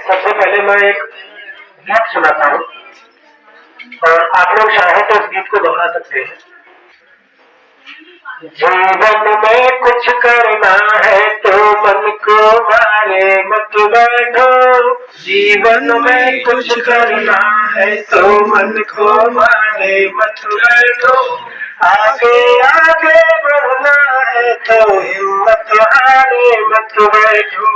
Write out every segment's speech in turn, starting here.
सबसे पहले मैं एक गीत सुनाता हूँ और आप लोग चाहे तो इस गीत को दोहरा सकते हैं। जीवन में कुछ करना है तो मन को मारे मत बैठो, जीवन में कुछ करना है तो मन को मारे मत बैठो, आगे आगे बढ़ना है तो हिम्मत हारे मत बैठो,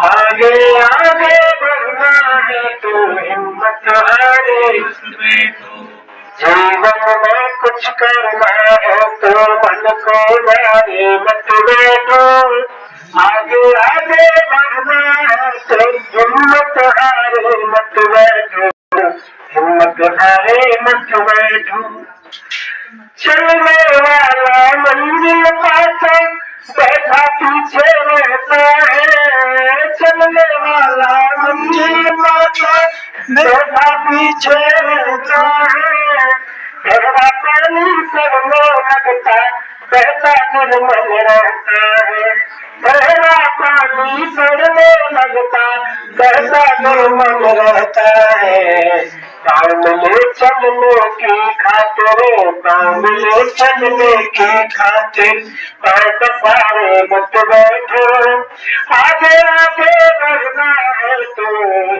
आगे आगे बढ़ना है तो हिम्मत हारे मत बैठो, जीवन में कुछ करना है तो मन को मारे मत बैठो, आगे आगे बढ़ना है तो हिम्मत हारे मत बैठो, हिम्मत हारे मत बैठो। चलने वाला मंजिल पाता बैठा पीछे रहता है, चलने वाला मंजिल पाता बैठा पीछे रहता है, गहरा पानी सर में लगता बहता निर्मल रहता है, गहरा पानी सर में लगता बहता निर्मल रहता है, पाँव मिले चलने की खातिर, पाँव मिले चलने की खातिर पाँव पसारे मत बैठो, आगे आगे बढ़ना है तो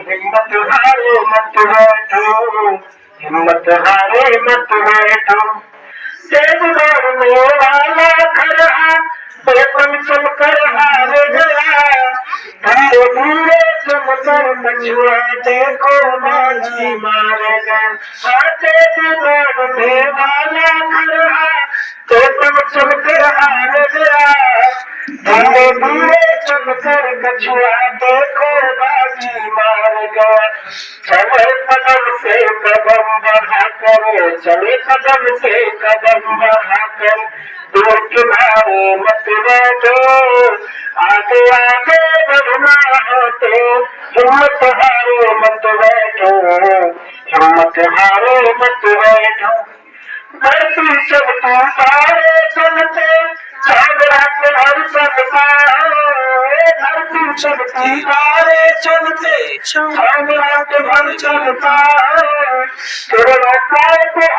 हिम्मत हारे मत बैठो, हिम्मत हारे मत बैठो। तेज दौड़ने वाला खड़ा बेपन चलकर हार गया, धीरे धीरे चलकर कछुआ देखो बाजी मारेगा, तेज दौड़ने वाला खड़ा बेपन चलकर हार गया, धीरे धीरे चलकर कछुआ देखो बाजी मार गया, चले कदम से कदम बढ़ाकर, चले कदम से कदम बढ़ाकर दूर किनारे मत बैठो, आगे आगे बढ़ना है तो हिम्मत हारे मत बैठो, हिम्मत हारे मत बैठो। धरती चलती तारे चलते चांद रात हर सबका, धरती चलती तारे चलते चांद रात भर चलता है, तेरे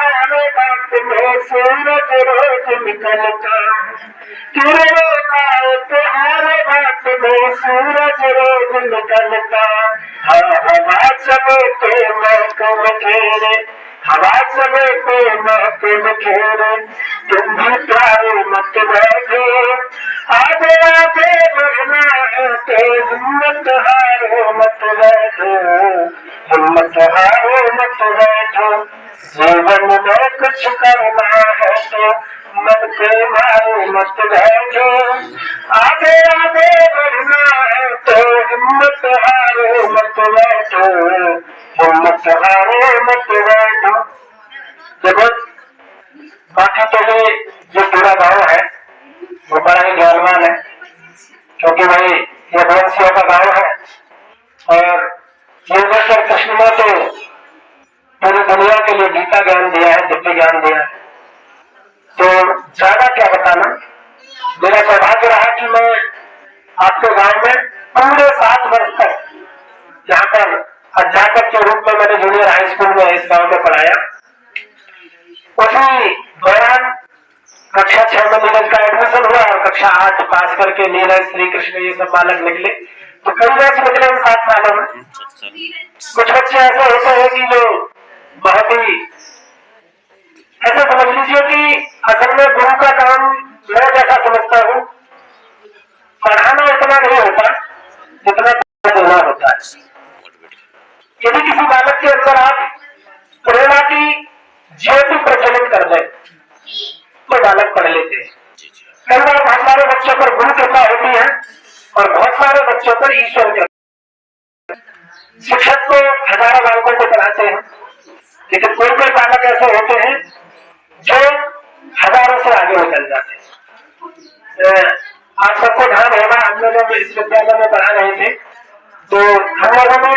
आने बात में सूरज रोज निकलता है, तेरे आने बात में सूरज रोज निकलता, हवा चले तो महकम घेरे, हवा चले तो महकम घेरे, तुम भी प्यारे मत बैठो, आगे आगे बढ़ना है तो हिम्मत हारो मत बैठो, हिम्मत हारो मत बैठो, जीवन में कुछ करना है तो मन के मारो मत बैठो, आगे आगे बढ़ना है तो हिम्मत हारो मत बैठो, हिम्मत हारो मत बैठो। देखो बाकी तो ये जो पूरा गाँव है वो बड़ा ही ज्ञानवान है, क्योंकि भाई ये वंशियों का गाँव है और योगेश्वर कृष्ण ने तो पूरी दुनिया के लिए गीता ज्ञान दिया है, दिव्य ज्ञान दिया है, तो ज्यादा क्या बताना। मेरा सौभाग्य रहा कि मैं आपके गांव में पूरे 7 वर्ष तक यहाँ पर अध्यापक के रूप में मैंने जूनियर हाई स्कूल में इस गांव में पढ़ाया। उसी दौरान कक्षा 6 में नीरज का एडमिशन हुआ और कक्षा 8 पास करके नीरज, श्री कृष्ण ये सब बालक निकले, तो कई बैच निकले इन 7 सालों में। कुछ बच्चे ऐसे होते हैं कि जो बहुत ही ऐसा समझ लीजिए कि असल में गुरु का काम मैं जैसा समझता हूँ, पढ़ाना इतना नहीं होता जितना देना होता है। यदि किसी बालक के अंदर आप प्रेरणा की ज्योति प्रज्वलित कर दें तो बालक पढ़ लेते हैं। कई बार बहुत सारे बच्चों पर गुरु कृपा होती है और बहुत सारे बच्चों पर ईश्वर कृपा। शिक्षक को हजारों बालकों को पढ़ाते हैं, लेकिन कोई कोई बालक ऐसे होते हैं जो हजारों से आगे निकल जाते हैं। आप सबको ध्यान होगा, हम लोग इस विद्यालय में पढ़ा रहे थे तो हम लोगों ने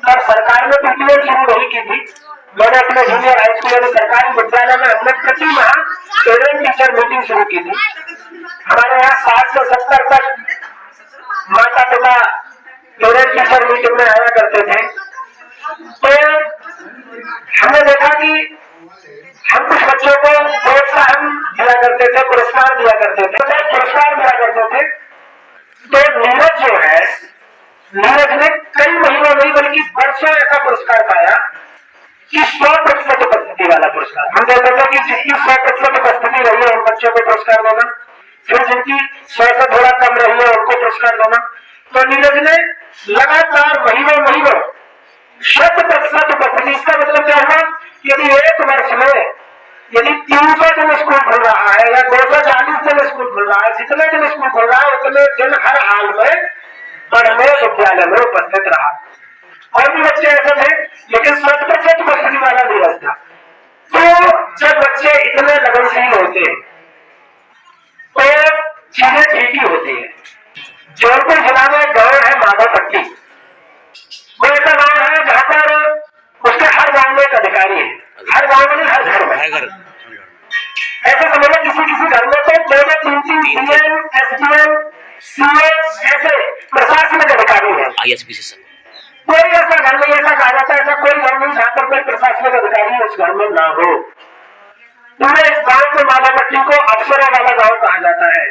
तब सरकार ने पीटीएम शुरू नहीं की थी, मैंने अपने जूनियर हाई स्कूल में सरकारी विद्यालय में हमने प्रति माह पेरेंट टीचर मीटिंग शुरू की थी। हमारे यहाँ 60 से 70 तक माता पिता पेरेंट टीचर मीटिंग में आया हमने देखा कि हम कुछ बच्चों को प्रोत्साहन दिया करते थे, पुरस्कार दिया करते थे, पुरस्कार दिया करते थे। तो नीरज जो है, नीरज ने कई महीनों नहीं बल्कि वर्षों ऐसा पुरस्कार पाया कि 100% उपस्थिति वाला पुरस्कार। हम कहते थे कि जिसकी 100% उपस्थिति रही है उन बच्चों को पुरस्कार देना, फिर जिनकी 100 से थोड़ा कम रही है उनको पुरस्कार देना। तो नीरज ने लगातार महीनों 100% उपस्थिति। इसका मतलब क्या हुआ? यदि एक वर्ष में यदि 300 दिन स्कूल खुल रहा है या 240 दिन स्कूल खुल रहा है, जितने दिन स्कूल खुल रहा है उतने दिन हर हाल में पढ़ने विद्यालय में उपस्थित रहा। और भी बच्चे ऐसे थे, लेकिन 100% उपस्थिति वाला नीरज था। तो जब बच्चे इतने लगनशील होते हैं तो चीजें ठीक ही होती है। जौनपुर जिला में गांव है माधोपट्टी। वो ऐसा गांव है जहां पर उसके हर गांव में एक अधिकारी है, हर गांव में, हर घर में। ऐसे समझ लो किसी घर में तो 2-3 डीएम, एसडीएम, सीएस ऐसे प्रशासनिक अधिकारी है। कोई ऐसा घर नहीं, ऐसा कहा जाता है ऐसा कोई घर नहीं जहां पर कोई प्रशासनिक अधिकारी उस घर में ना हो। पूरे इस गांव को माधोपट्टी को अफसरों वाला गांव कहा जाता है,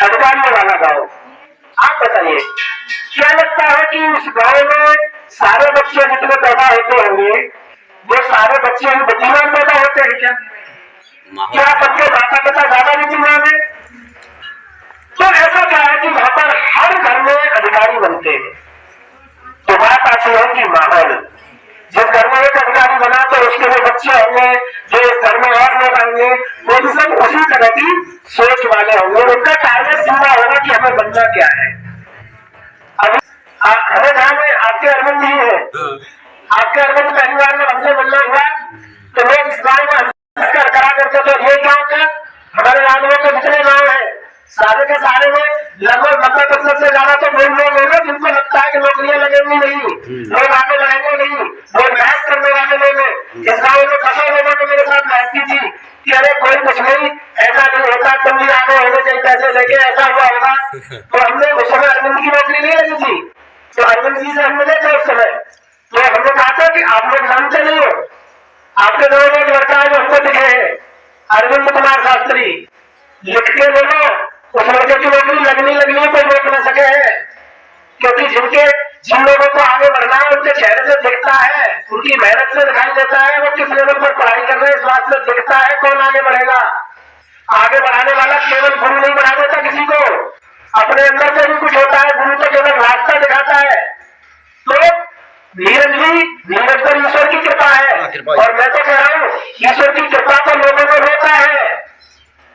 अधिकारियों वाला गांव। आप बताइए क्या लगता है कि उस गांव में सारे बच्चे जितने पैदा होते होंगे वो सारे बच्चे बुद्धिमान पैदा होते हैं क्या? क्या सबके माता पिता ज्यादा बुद्धिमान है? तो ऐसा क्या है कि वहां पर हर घर में अधिकारी बनते हैं। तो बात आती है कि माहौल, जिस घर में एक अधिकारी बना तो उसके लिए बच्चे होंगे, जो इस घर में और लोग आएंगे वो भी सब उसी तरह की सोच वाले होंगे। उनका टारगेट सीधा होगा कि हमें बनना क्या है। अभी हमें ध्यान है आपके अरविंद जी है, आपके अरविंद पहली बार में हमसे मिलना हुआ तो लोग इस गाँव में करा करते थे। ये गाँव का हमारे राज्य में जितने गाँव है सारे के सारे में लगभग 90% से ज्यादा तो लोग होंगे जिनको लगता है कि नौकरियां लगेंगी नहीं, लोग आगे बढ़ेंगे नहीं, वो बहस करने वाले लोग हैं। इस गाँव में फंसा लोगों ने मेरे साथ बहस की थी कि अरे कोई कुछ नहीं, ऐसा नहीं होता, तुम भी आगे होने चाहिए पैसे लेके, ऐसा हुआ होगा। तो हमने उस समय अरविंद की नौकरी नहीं लगी थी, तो अरविंद जी से हम मिले थे उस समय। तो हमने कहा था कि आप लोग जानते नहीं हो, आपके गाँव में एक लड़का है जो हमको दिखे है, अरविंद कुमार शास्त्री, लिख के ले लो, उस लड़के की नौकरी लगनी कोई रोक न सके है। क्योंकि जिन लोगों को आगे बढ़ना है उनके चेहरे से दिखता है, उनकी मेहनत से दिखाई देता है वो किस लेवल पर पढ़ाई कर रहे हैं, इस बात से दिखता है कौन आगे बढ़ेगा। आगे बढ़ाने वाला केवल गुरु नहीं बढ़ा देता किसी को, अपने अंदर से भी कुछ होता है। गुरु तो केवल रास्ता दिखाता है। तो नीरज पर ईश्वर की कृपा है, और मैं तो कह रहा हूँ ईश्वर की कृपा तो लोगों को होता है।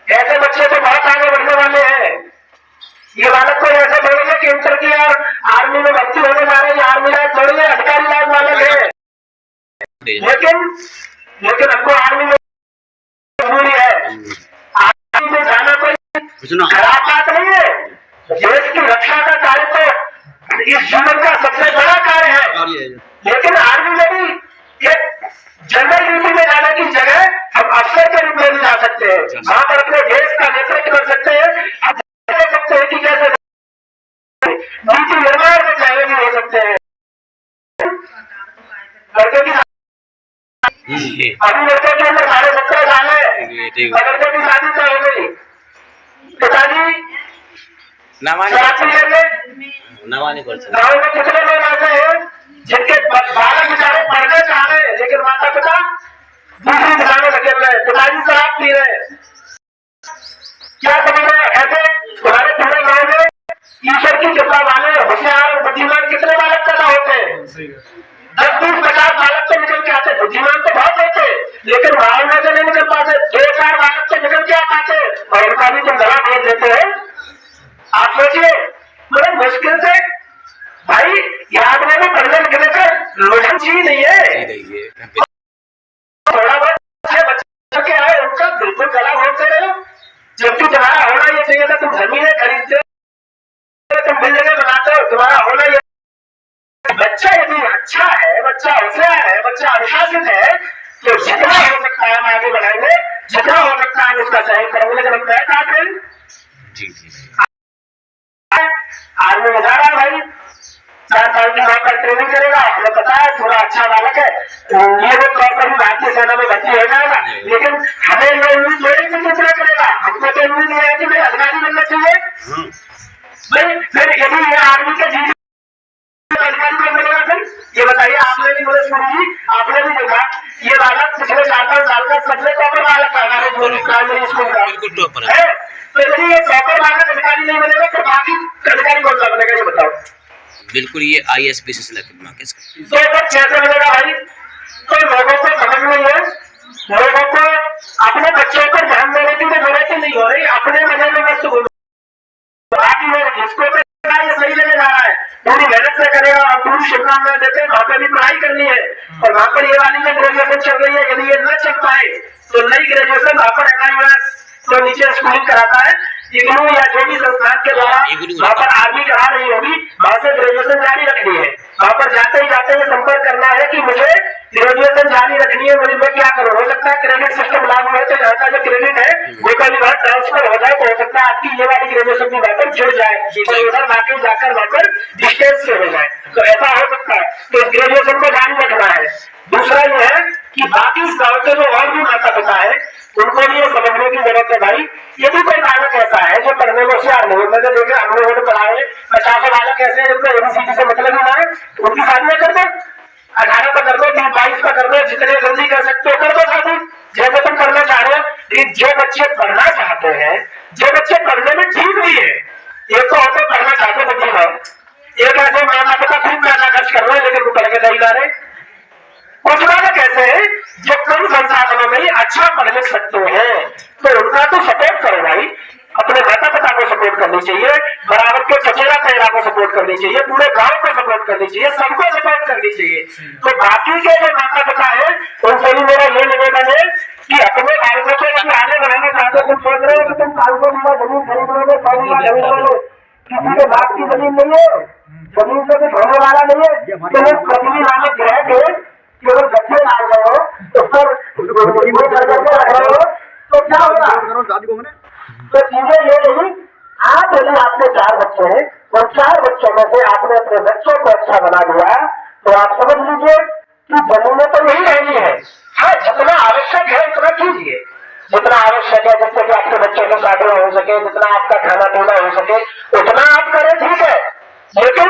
ऐसे बच्चे तो बहुत आगे बढ़ने वाले हैं। ये बालक को ऐसे बोलेंगे कि इंटर की और आर्मी में भर्ती होने जा रहे हैं, आर्मी लाइफ थोड़ी है, अधिकारी लाइफ बालक है। लेकिन हमको आर्मी में जरूरी है। आर्मी में जाना कोई खराब बात नहीं है। देश की रक्षा का कार्य तो इस जीवन का सबसे बड़ा कार्य है। लेकिन आर्मी में भी एक जनरल ड्यूटी में जाने की जगह हम अफसर के रूप में भी जा सकते हैं, वहां पर अपने देश का नेतृत्व कर सकते हैं। हम देख सकते हैं कि कैसे नीति निर्माण में चाहे भी हो सकते हैं। लड़के की अभी लड़के की उम्र 17.5 साल है, लड़के की शादी तो हो गई, पिताजी गाँव में कितने लोग ऐसे हैं जिनके बालक बेचारे पढ़ने चाह रहे हैं लेकिन माता पिता दूसरी दिशा में धकेल रहे, पिताजी शराब पी रहे। क्या समझ रहे? ऐसे तुम्हारे पूरे गाँव में ईश्वर की कृपा वाले होशियार बुद्धिमान कितने बालक पैदा होते हैं? 10-20-50 बालक तो निकल के आते। बुद्धिमान तो बहुत होते लेकिन भावना से नहीं निकल पाते। 2-4 बालक तो निकल के आ पाते और उनका भी तुम गला भेज देते हो। आप सोचिए, बड़े मुश्किल से भाई याद में भी पढ़ने लिखने का लोजन चीज नहीं है। थोड़ा बहुत बच्चे के आए उनका बिल्कुल गला घोटते रहे, जबकि तुम्हारा होना ये चाहिए था तुम जमीनें खरीदते हो, तुम बिल्डिंगें बनाते हो, तुम्हारा होना ये। बच्चा यदि अच्छा है, बच्चा होशियार है, बच्चा अनुशासित है तो जितना हो सकता है हम आगे बढ़ाएंगे, जितना हो सकता है हम उसका सहयोग करेंगे। लेकिन हम तय काट रहे आर्मी में जा रहा है भाई, 4 साल की वहां पर ट्रेनिंग करेगा, हमें पता है थोड़ा अच्छा बालक है, ये लोग तौर पर भी भारतीय लेकिन हमें ये उम्मीद थोड़ी कि दूसरा करेगा, हमको तो उम्मीद है कि भाई अधिकारी बनना चाहिए भाई। फिर यदि ये आर्मी के जीत अधिकारी बन मिलेगा, फिर ये बताइए, आपने भी बोले सुनी, आपने भी देखा ये बालक पिछले 4-5 साल का सबसे टॉपर बालक था हमारे प्राइमरी स्कूल का है। तो यदि ये टॉपर बालक अधिकारी नहीं बनेगा तो बाकी अधिकारी कौन सा बनेगा, ये बताओ। बिल्कुल, ये ISP से सिलेक्ट तो कैसे बनेगा भाई? तो लोगों को समझ नहीं है, लोगों को अपने बच्चों पर ध्यान देने की जरूरत ही नहीं हो रही, अपने मजे में मस्त घूम बाकी लोग जिसको ये सही जगह जा रहा है पूरी मेहनत से करेगा और पूरी शुभकामना देते हैं, वहां पर भी पढ़ाई करनी है और वहां पर ये वाली में ग्रेजुएशन चल रही है, यदि ये न चल पाए तो नई ग्रेजुएशन वहां पर NIOS तो नीचे स्कूलिंग कराता है, इग्नू या जो भी संस्थान के द्वारा वहां पर आर्मी करा रही होगी, वहां से ग्रेजुएशन जारी रखनी है। वहां पर जाते ही जाते ये संपर्क करना है कि मुझे ग्रेजुएशन जारी रखनी है, मुझे मैं क्या करूं। हो सकता है क्रेडिट सिस्टम लागू है तो यहाँ का जो क्रेडिट है वो कभी बार ट्रांसफर हो जाए, तो हो सकता है आपकी ये वाली ग्रेजुएशन की बात जुड़ जाए और उधर बाकी जाकर वाकर डिस्टेंस से हो जाए, तो ऐसा हो सकता है। तो ग्रेजुएशन को जारी रखना है। दूसरा ये है कि बाकी गाँव के जो और भी माता पिता है उनको भी ये समझने की जरूरत है भाई, यदि कोई बालक ऐसा है जो पढ़ने में होशियार नहीं, मैंने देखा हम लोगों ने पढ़ाए 50 बालक ऐसे हैं जिनको ABCD से मतलब ही ना है, तो उनकी शादियां कर दो, 18 का कर दो, 22 का कर दो, जितने जल्दी कर सकते हो कर दो शादी, जैसे तुम करना चाह रहे हो। जो बच्चे पढ़ना चाहते हैं, जो बच्चे पढ़ने में ठीक भी है, एक तो होते पढ़ना चाहते बच्चे हैं, एक ऐसे माता पिता खूब पैसा खर्च कर रहे हैं लेकिन वो पढ़ के नहीं ला रहे। कुछ बालक ऐसे हैं जो कम संसाधनों में अच्छा पढ़ लिख सकते हैं, तो उनका तो सपोर्ट करो भाई, अपने माता पिता को सपोर्ट करनी चाहिए, बराबर के चचेरा चेहरा को सपोर्ट करनी चाहिए, पूरे गांव को सपोर्ट करनी चाहिए, सबको सपोर्ट करनी चाहिए। तो बाकी के जो माता पिता है उनसे भी मेरा ये निवेदन है कि अपने बालकों को यदि आगे बढ़ाना चाहते, तुम सोच रहे हो कि तुम 500 बीघा जमीन खरीद लोगे, 100 बीघा जमीन लोगे, किसी के बाप की जमीन नहीं है, जमीन से कुछ होने वाला नहीं है, तो पृथ्वी नामक ग्रह के केवल बच्चे डाल रहे हो तो फिर तो क्या होगा? तो चीजें ये नहीं, आज यदि आपके 4 बच्चे हैं और 4 बच्चों में से आपने अपने बच्चों को अच्छा बना दिया तो आप समझ लीजिए कि जमीनें तो नहीं रहनी है। हाँ, जितना आवश्यक है उतना कीजिए, जितना आवश्यक है, जिससे कि आपके बच्चों को शादी हो सके, जितना आपका खाना पीना हो सके उतना आप करें, ठीक है। लेकिन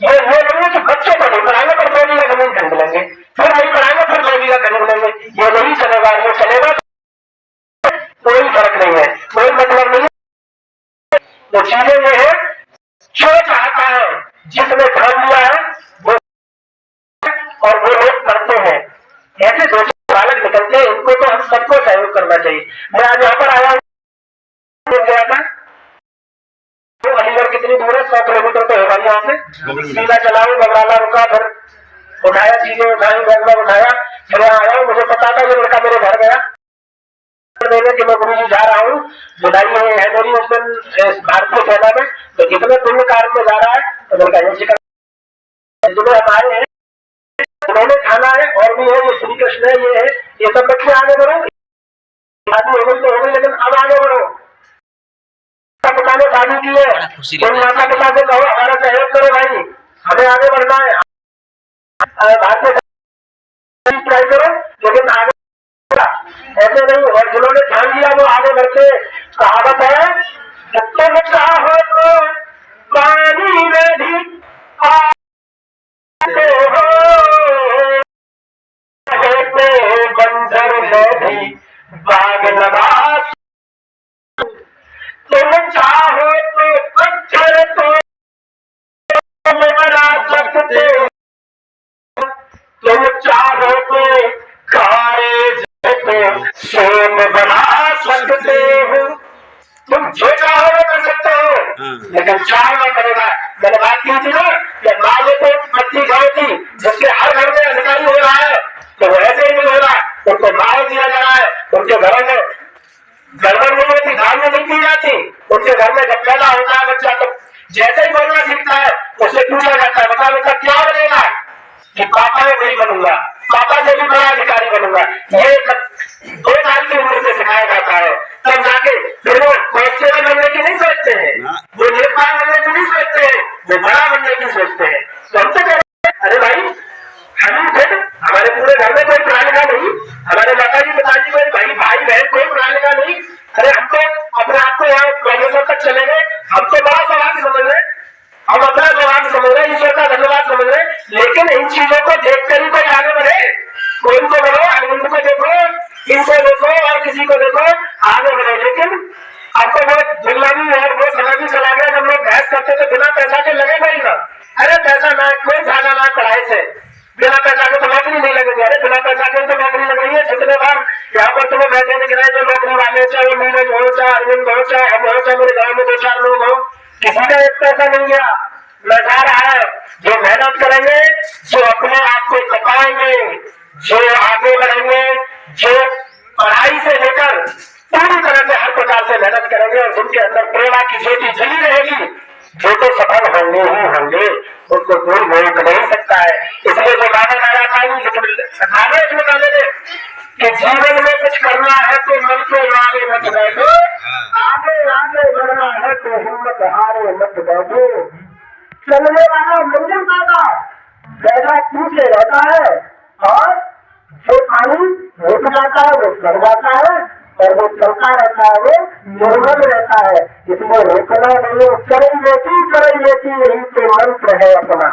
ये नहीं है कि बच्चे को नहीं पढ़ाएंगे पर 2 बीघा जमीन खरीद लेंगे, फिर नहीं पढ़ाएंगे फिर 2 बीघा खरीद लेंगे, ये नहीं चलेगा। ये चलेगा कोई फर्क नहीं है, कोई मतलब नहीं है। तो चीजें ये है, जो चाहता है जिसने ठान लिया है वो और वो लोग करते हैं, ऐसे 2 बालक निकलते हैं, इनको तो हम सबको सहयोग करना चाहिए। मैं आज यहाँ पर आया गया था, तो अलीगढ़ कितनी दूर है, 100 किलोमीटर तो होगा यहाँ से, सीधा चलाऊ बगराला रुका, फिर उठाया, चीजें उठाई, बैग में उठाया, फिर यहाँ आया। मुझे पता था ये लड़का मेरे घर गया कि मैं गुरु जी जा रहा हूँ, बुलाई है मेरी उस दिन भारतीय सेना में, तो कितने पुण्य कार्य में जा रहा है, तो मैंने कहा जिन्हें हम आए हैं उन्होंने खाना है और भी है, ये श्री कृष्ण है, ये है, ये सब बच्चे आगे बढ़ो, शादी हो गई तो हो गई, लेकिन अब आगे बढ़ो। पिता ने शादी की है तो माता पिता से कहो हमारा सहयोग करो भाई, हमें आगे बढ़ना है, भारतीय ट्राई करो, लेकिन आगे ऐसे नहीं। और जिन्होंने ध्यान दिया वो आगे बढ़ते। कहावत है, तुम चाहो तो पानी में भी आते हो, बंदर में भी बाग लगा, तुम चाहो तो पत्थर तो बना सकते हो, तुम चाहो तो खारे सोम बना सकते हो, तुम जो चाहो वो कर सकते हो, लेकिन चाहना करेगा। मैंने बात की थी ना कि माले को पत्नी गाँव थी जिसके हर घर में अधिकारी हो रहा है, तो वो ऐसे ही नहीं हो रहा, उनको माल दिया जा रहा है, उनके घरों में गड़बड़ नहीं होती, गालियां नहीं दी जाती, उनके घर में जब पैदा होता है बच्चा तो जैसे ही बोलना सीखता है उससे पूछा जाता है, बता बेटा क्या बनेगा, कि पापा में नहीं बनूंगा, पापा से भी बड़ा अधिकारी बनूंगा। ये 2 साल की उम्र से सिखाया जाता है, तब जाके फिर वो कांस्टेबल बनने की नहीं सोचते हैं, वो लेखपाल बनने की नहीं सोचते हैं, वो बड़ा बनने की सोचते हैं। तो हम तो कह रहे हैं अरे भाई हम फिर हमारे पूरे घर में कोई पढ़ा लिखा नहीं, हमारे माता जी पिताजी कोई हैं, कोई बनाएगा नहीं। अरे हम तो अपने आप को यहाँ प्रोफेसर तक चले गए, हम तो बड़ा सवाल समझ रहे, हम अपना जवाब समझ रहे, ईश्वर का धन्यवाद समझ रहे, लेकिन इन चीजों को देखकर ही कोई आगे बढ़े। कोई इनको बढ़ो, अरविंद को देखो, इनको देखो और किसी को देखो, आगे बढ़े। लेकिन अब तो वो दुर्लानी और वो समाजी चला गया, जब लोग बहस करते थे बिना पैसा के लगेगा ही ना। अरे पैसा ना, कोई फायदा ना पढ़ाई से, बिना पैसा के तो नौकरी नहीं लगेगी। अरे बिना पैसा के तो नौकरी लग रही है। जितने बार यहाँ पर तुम्हें बैठे दिख रहे हैं जो नौकरी वाले, चाहे वो नीरज हो, चाहे अरविंद हो, चाहे हम हो, चाहे मेरे गाँव में 2-4 लोग हो, किसी का एक पैसा नहीं गया। लगा रहा है जो मेहनत करेंगे, जो अपने आप को तपाएंगे, जो आगे बढ़ेंगे, जो पढ़ाई से लेकर पूरी तरह से हर प्रकार से मेहनत करेंगे और जिनके अंदर प्रेरणा की ज्योति जली रहेगी, जो तो सफल होंगे ही होंगे, उनको कोई रोक नहीं सकता है। इसलिए जो गाना गाया था गाने इसमें गाने ने कि जीवन में कुछ करना है तो मन को आगे मत बैठो, आगे आगे बढ़ना है तो हिम्मत हारे मत बैठो। चलने वाला मंजिल पाता, बैठा पीछे रहता है, और जो पानी रुक जाता है वो चढ़ जाता है, और वो चलता रहता है वो निर्मल रहता है। इसमें रोकना नहीं, चढ़ी लेती यही तो मंत्र है अपना।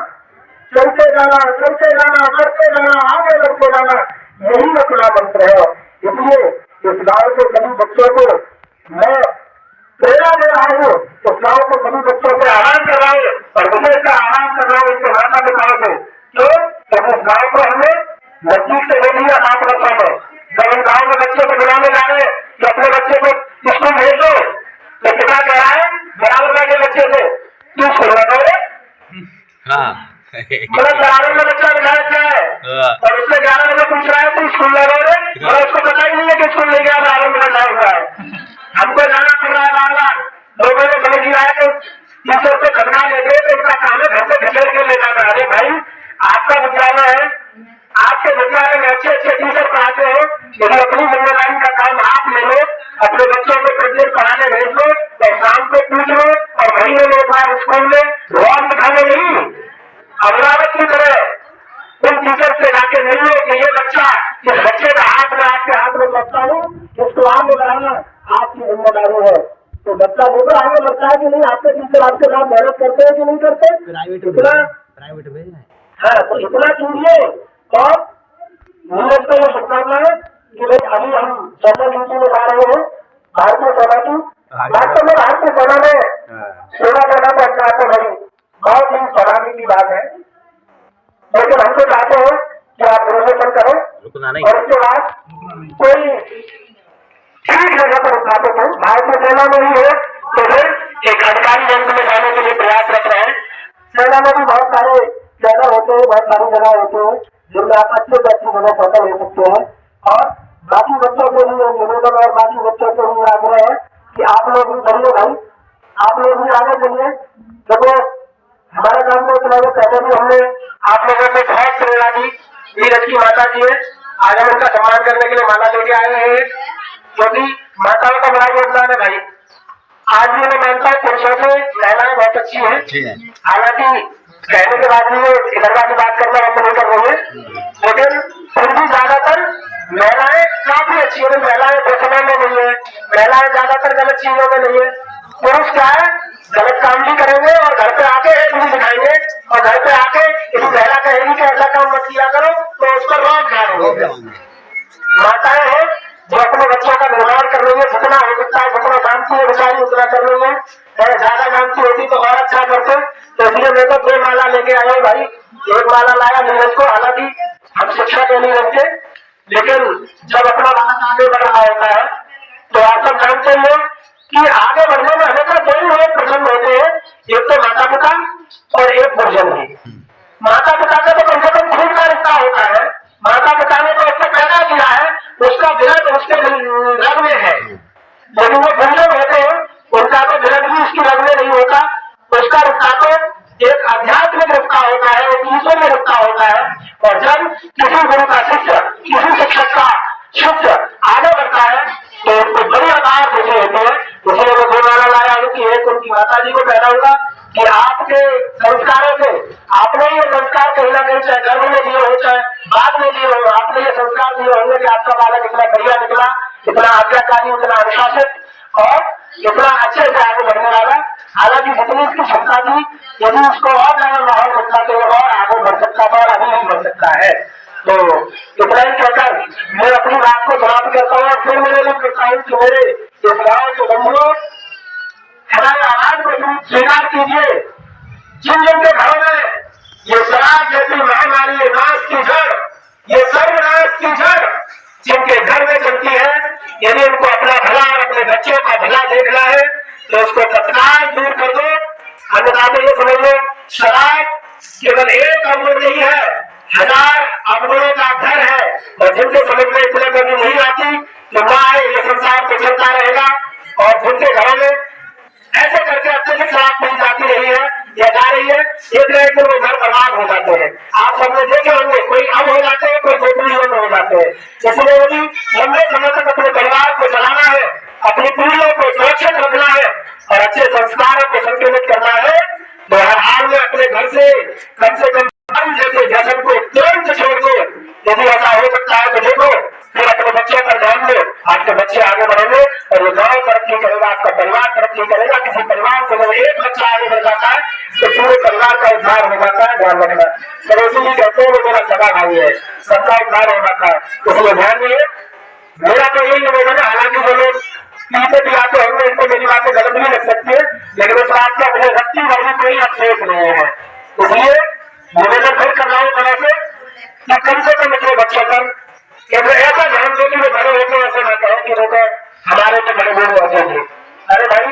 चलते जाना, चलते जाना, बढ़ते जाना, आगे बढ़ते जाना, यही अपना मंत्र है। इसलिए इस गाँव के सभी बच्चों को मैं प्रेरणा दे रहा हूँ, उस गाँव को सभी बच्चों को आराम कर रहा हूँ, और मुझे इसका आराम कर रहा हूँ इसके माता पिताओं को। तो उस गाँव को हमने नजदीक से ले लिया 7 वर्षों में। जब हम गाँव में बच्चों को बुलाने जा रहे हैं तो अपने बच्चे को स्कूल भेज दो, तो पिता कह रहा है बराबर के बच्चे से तू स्कूल लगाओ। मतलब बराबर में बच्चा विधायक है और उससे 11 बजे पूछ रहा है तू स्कूल लगाओ, और उसको पता ही नहीं है कि स्कूल नहीं गया, बराबर में लगा हुआ है। हमको जाना पड़ रहा है बार बार, लोगों ने समझ लिया है तो टीचर को खतना लेते तो उनका काम है घर से घसेट के ले जाना। अरे भाई आपका विद्यालय है, आपके विद्यालय में अच्छे अच्छे टीचर पढ़ाते हो, लेकिन अपनी जिम्मेदारी का काम आप ले लो, अपने बच्चों को प्रतिदिन पढ़ाने भेज लो, एग्जाम को पूछ लो, और महीने में एक बार स्कूल में रॉड दिखाने नहीं, अमरावत की तरह उन टीचर से जाके मिलो कि ये बच्चा, इस बच्चे का हाथ में आपके हाथ में लगता हूँ, उसको आगे बढ़ाना आपकी जिम्मेदारी है। तो बच्चा देखो आगे बढ़ता है कि नहीं, आपके टीचर आपके साथ मेहनत करते हैं कि नहीं करते, प्राइवेट में। हाँ, तो इतना कीजिए। और मुझे तो ये शुभकामनाएं कि भाई अभी हम सेना ड्यूटी में जा रहे हैं, भारतीय सेना की। वास्तव में भारतीय सेना में सेवा करना तो अपने आप में बहुत ही सराहनीय की बात है, लेकिन हम तो चाहते हैं कि आप ग्रेजुएशन करें और उसके बाद कोई ठीक जगह पर स्थापित हो। भारतीय सेना में ही हो तो फिर एक अधिकारी रंग में जाने के लिए प्रयास रख रहे हैं। सेना में भी बहुत सारे जगह होते हैं, बहुत सारी जगह होते हैं जिनमें आप अच्छे से अच्छी जगह सफल हो सकते हैं। और बाकी बच्चों को भी निवेदन और बाकी बच्चों को भी आग्रह है कि आप लोग भी बढ़िए भाई, आप लोग भी आगे बढ़िए। देखो हमारे गांव में चुनाव पहले भी हमने आप लोगों को बहुत प्रेरणा दी, नीरज की माता जी है, आज हम उनका सम्मान करने के लिए माला लेके आए हैं, क्योंकि माताओं का बड़ा योगदान है भाई। आज भी मैं मानता हूँ पुरुषों से महिलाएं बहुत अच्छी है, हालांकि कहने के बाद भी इधर की बात करना हम नहीं कर रहे हैं, लेकिन फिर भी ज्यादातर महिलाएं काफी अच्छी है। महिलाएं घोषणा में नहीं है, महिलाएं ज्यादातर गलत चीजों में नहीं है। पुरुष क्या है, गलत काम भी करेंगे और घर पे आके भी दिखाएंगे, और घर पे आके किसी महिला कहेगी कि ऐसा काम मत किया करो तो उसको रोक डालेंगे। माताएं हैं जो अपने बच्चों का निर्माण कर रही है, जितना हो सकता है, जितना जानती है बेचारी उतना कर रही है। ज्यादा जानती होती तो और अच्छा करते। तो इसलिए मैं तो 2 माला लेके आया हूँ भाई, 1 माला लाया नीरज को। हालांकि हम शिक्षा के नहीं रखते, लेकिन जब अपना बालक आगे बढ़ रहा होता है तो आप सब जानते हो कि आगे बढ़ने में हमेशा 2 ही लोग प्रसन्न होते हैं, एक तो माता पिता और एक गुरुजन भी। माता पिता का तो कम से कम खून का रिश्ता होता है, माता पिता ने तो उससे पैदा किया है, उसका विरध उसके रग में है। लेकिन वो गुरुजन होते हैं, उनका तो विरध भी उसकी रग में नहीं होता, उसका रिश्ता तो एक आध्यात्मिक रिश्ता होता है, एक ईश्वरीय रिश्ता होता है। और जब किसी गुरु का शिष्य, किसी शिक्षक का शिष्य आगे बढ़ता है तो उसको बड़ी आधार देते होते हैं। इसलिए मैं 2 माला लाया हूँ कि एक उनकी माता जी को कहलाऊंगा कि आपके संस्कारों से, आपने ये संस्कार कहीं ना कहीं चाहे गर्भ में दिए हो चाहे बाद में दिए हो, आपने ये संस्कार दिए होंगे कि आपका बालक इतना बढ़िया निकला, इतना आज्ञाकारी, इतना अनुशासित और इतना अच्छे से आगे बढ़ने वाला। हालांकि जितनी इसकी क्षमता थी, यदि उसको और ज्यादा माहौल मिलता तो और आगे बढ़ सकता था, और अभी नहीं बढ़ सकता है। तो इतना ही कहकर मैं अपनी बात को समाप्त करता हूँ। फिर मेरे लिए कहता हूँ कि मेरे इस गाँव के बंधुओं, हमारे आवाज को स्वीकार कीजिए। जिन जिन के घरों में ये शराब जैसी महामारी, ये नाश की जड़, ये सर्वनाश की जड़ जिनके घर में चलती है, यदि उनको अपना भला और अपने बच्चों का भला देखना है तो उसको तत्काल दूर कर दो। अन्यथा तो ये समझ लो, शराब केवल एक अवगुण नहीं है, 1000 अवगुणों का घर है। और जिनके समझ में इतने कभी नहीं आती तो वह ये संसार को चलता रहेगा। और जिनके घरों में ऐसे करके अत्यधिक शराब पी जाती रही है या जा रही है, एक न एक दिन वो घर बर्बाद हो जाते हैं। आप सबने देखे होंगे, कोई अब हो जाते हैं, कोई 2 पीढ़ियों में हो जाते हैं। इसलिए यदि लंबे समय तक अपने परिवार को चलाना है, अपनी पीढ़ियों को सुरक्षित रखना है और अच्छे संस्कारों को संतुलित करना है, तो हर हाल में अपने घर से कम जैसे व्यसन को तुरंत छोड़ दो। यदि ऐसा हो सकता है तो देखो, फिर अपने बच्चों पर ध्यान दो। आपके बच्चे आगे बढ़ेंगे और ये गांव तरक्की करेगा, आपका परिवार तरक्की करेगा। किसी परिवार से अगर एक बच्चा आगे बढ़ जाता है तो पूरे परिवार का उद्धार हो जाता है। ध्यान रखना। पड़ोसी जी कहते हैं वो मेरा सगा भाई है, सबका उद्धार हो जाता है, इसलिए ध्यान दिए। मेरा तो यही निवेदन है। हालांकि जो लोग पीछे भी आते होंगे, इनको मेरी बातें गलत भी लग सकती है, लेकिन इस बात का अपने रत्ती भर में कोई अफसोस नहीं है। इसलिए निवेदन फिर कर रहा हूं तरह से कि कम से कम अपने बच्चों पर ऐसा ध्यान दो कि वो बड़े होते ऐसे ना कहो कि देखो हमारे तो बड़े बड़े होते थे। अरे भाई,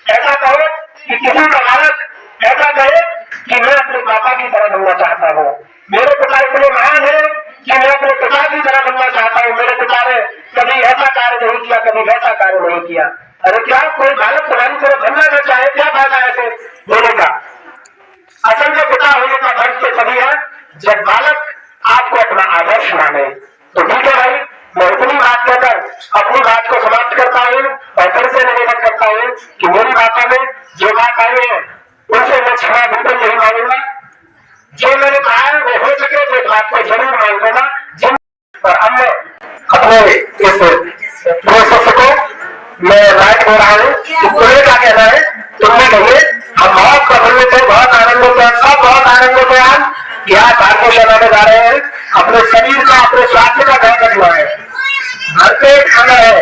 ऐसा कहो कि किसी का बालक ऐसा कहे कि मैं अपने पापा की तरह बनना चाहता हूँ, मेरे पिता इतने महान है कि मैं अपने पिता की तरह बनना चाहता हूँ, मेरे पिता ने कभी ऐसा कार्य नहीं किया, कभी वैसा कार्य नहीं किया। अरे क्या कोई बालक तुम्हारी तरह बनना न चाहे, क्या फायदा ऐसे बोलने का? असल में पिता होने का धर्म तो तभी है जब बालक आपको अपना आदर्श माने। तो ठीक है भाई, मैं इतनी बात कहकर अपनी बात को समाप्त करता हूँ और फिर से निवेदन करता हूँ कि मेरी बातों में जो बात आई है उनसे मैं क्षमा बिल्कुल नहीं मांगूंगा। जो मैंने कहा है वो हो सके तो इस बात को जरूर मान लेना। और अब मैं अपने इस प्रोसेस को मैं राइट हो रहा हूँ कि तुम्हें क्या कहना है, तुमने कहिए। हम बहुत प्रफुल्लित है, बहुत आनंदित है, सब बहुत आनंदित है हम कि आज भारतीय सेना में जा रहे हैं। अपने शरीर का, अपने स्वास्थ्य का ध्यान रखना है, भरपेट खाना है,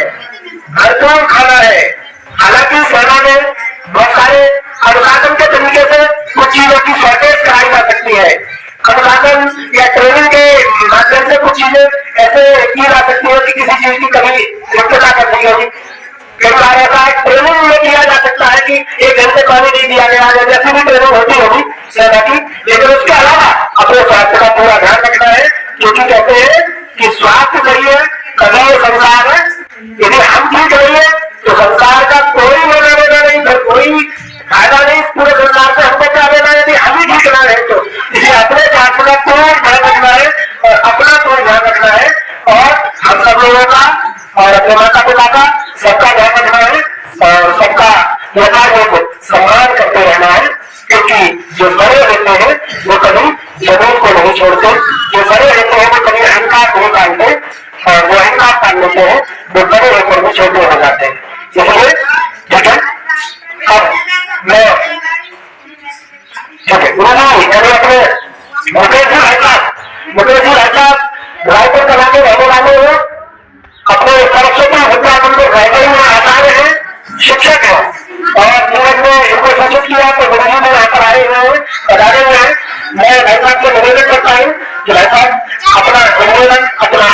भरपूर खाना है। हालांकि सेना में बहुत सारे अनुशासन के तरीके से कुछ चीजों की शॉर्टेज कराई जा सकती है। अनुशासन या ट्रेनिंग के माध्यम से कुछ चीजें ऐसे की जा सकती है कि किसी चीज की कभी योग्यता कर दी होगी। कई बार ऐसा ट्रेनिंग में किया जा सकता है कि 1 घंटे पहले नहीं दिया गया, जैसी भी ट्रेनिंग होती होगी सेना की। लेकिन उसके अलावा अपने स्वास्थ्य का पूरा ध्यान रखना है, क्योंकि कहते हैं कि स्वास्थ्य सही है तभी ये संसार है। यदि हम ठीक नहीं है तो संसार का कोई लेना देना नहीं, फिर कोई फायदा नहीं पूरे संसार से। हमको क्या लेना है यदि हम ही ठीक ना रहे तो? इसलिए अपने स्वास्थ्य का पूरा ध्यान रखना है और अपना पूरा ध्यान रखना है और हम सब लोगों का और अपने माता पिता का सबका ध्यान रखना है और सबका यथार्थ सम्मान करते रहना है। क्योंकि जो बड़े होते हैं वो कभी जमीन को नहीं छोड़ते, जो बड़े होते हैं वो कभी अहंकार नहीं पालते, और वो अहंकार पाल लेते हैं वो बड़े होकर भी छोटे हो जाते हैं। इसलिए ठीक है, अब मैं ठीक है अपने मुकेश जी भाई साहब रायपुर कला के रहने वाले हैं, अपने सरस्वती विद्या मंदिर रायपुर में आचार्य है, शिक्षक है और जीवन में इनको सूचित किया तो गुरु जी ने यहाँ पर आए हुए हैं, पधारे हुए हैं। मैं भाई साहब से निवेदन करता हूँ कि भाई साहब अपना निवेदन, अपना